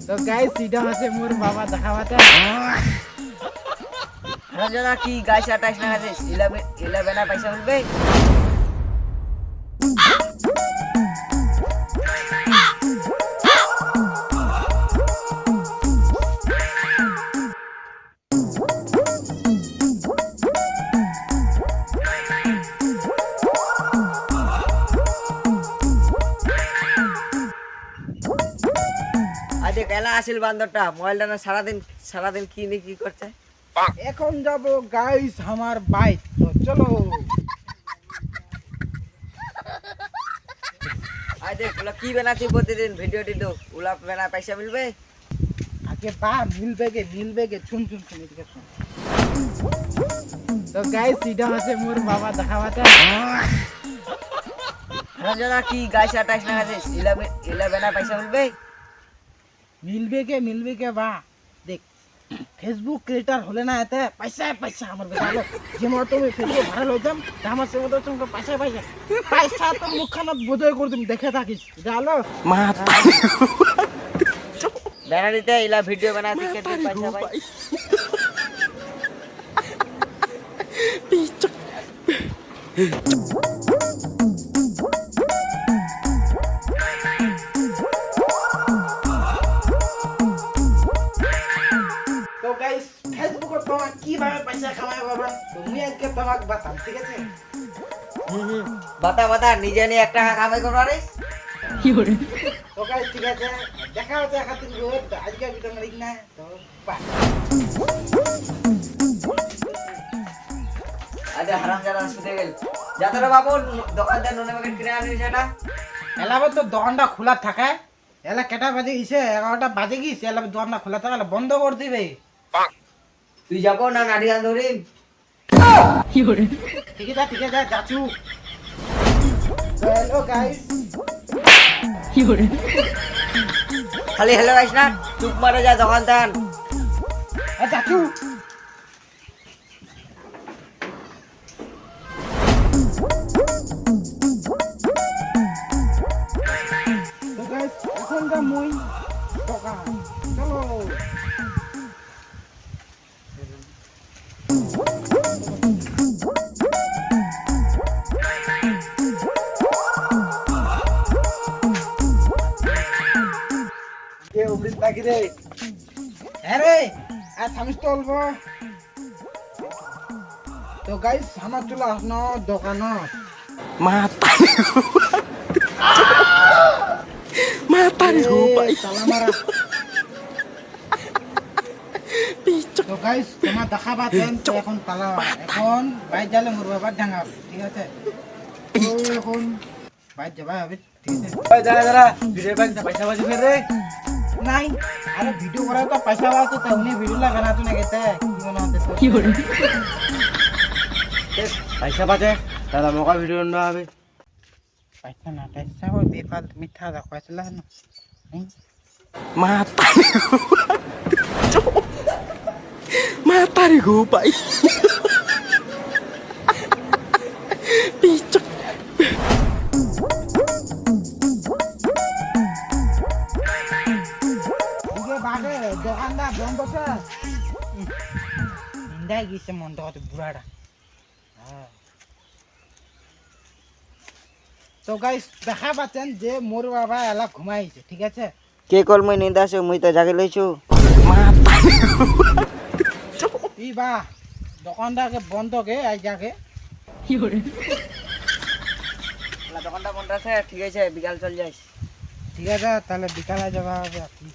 তো গাইস এটা হচ্ছে মোর বাবা দেখাবাতে রঞ্জনা কি গাছ 28 টাকা দিস 11 পয়সা মিলবে। আজকে কেলা আসিল বান্দরটা মোবাইলটা না সারাদিন কি করছে। এখন যাব গাইস আমার বাইক তো চলো। আজ ওলা কি বানাচ্ছি প্রতিদিন ভিডিও টিডিও ওলা বেনা পয়সা মিলবে। আগে বা মিলবে গে শুন এদিকে শুন। তো গাইস এটা হচ্ছে মোর বাবা দেখাবাতে রঞ্জনা কি গাছ 28 টাকা দিস 11 পয়সা মিলবে কে বা দেখ ফেসবুক ক্রিয়েটার হলে না এতে পয়সা আমার বেটা হলো যে মতো আমি ফেসবুক ভাইরাল হইতাম আমার সে মতো তুমি পয়সা তো মুখখানত বোধই করে তুমি দেখে থাকিস এটা হলো বেনা দিতে ইলা ভিডিও বানাতে কেটে পয়সা পাই। তো গাইস ফেসবুকে তোমার কিভাবে পয়সা কামাই বাবা তুমি আজকে তোমাকে বাতাম ঠিক আছে। বাতা নিজে নিয়ে 1 টাকা কামাই করবা রে কি করে। তো গাইস ঠিক আছে দেখা হচ্ছে খাতির রোজ আজকে ভিডিও মারিক না তো বাই। আজ হারামজাদা শুতে গেল যাতরা বাবু দোকানদার নুনে প্যাকেট কিনে আনিস এটা এলাবে তো দোকানটা খোলা থাকে এলা কেটা বাজে গেছে 11টা বাজে গেছে এলাবে দোকানটা খোলা থাকে বন্ধ করে দিবে। তুই যাবো না নাড়িয়ান ধরি কি করে ঠিক আছে যাচু। হ্যালো গাইস কি করে খালি হ্যালো গাইস না চুপ মারে যা দোকানদার যাচু। তো গাইস এখন যা মই দোকান চলো। কে উবড়ি তাকি রে হ্যাঁ রে আর থামিস তো অল্প। তো গাইস আমার চলে আসনো দোকানত মাতারি গো ভাই তালা মারা। তো গাইস তোমার দেখা পাচ্ছেন এখন তালা এখন বাইরে গেলে মোর বাবার ডাঙা ঠিক আছে। তো এখন বাইরে যাবা হবে ঠিক আছে। ওই দাঁড়া ভিডিও বাজতে পয়সা বাজি ফের রে নাই আরে ভিডিও করা তো পয়সা বাজতো তো উনি ভিডিও লা বানাতো না কেতে কি বানাতে তো কি করে পয়সা পাতে তাহলে মকা ভিডিও না হবে পয়সা ও বেফাল মিথ্যা দেখাইছিল না মাতারি গো ভাই পিচক দিকে বাগে দোকানদার বন্ধ আছে ইন্দাই গেছে মন তো বুড়াটা। তো গাইস দেখা পাচ্ছেন যে মোর বাবা এলা ঘুমাইছে ঠিক আছে। কে কল মই নিন্দা আছে মুই তো জাগে লইছু ই বা দোকানদারকে বন্ধ কে আই যাকে কি করে দোকানটা বন্ধ আছে ঠিক আছে বিকাল চল যাইস। ঠিক আছে তাহলে বিকালে যাওয়া হবে আপনি।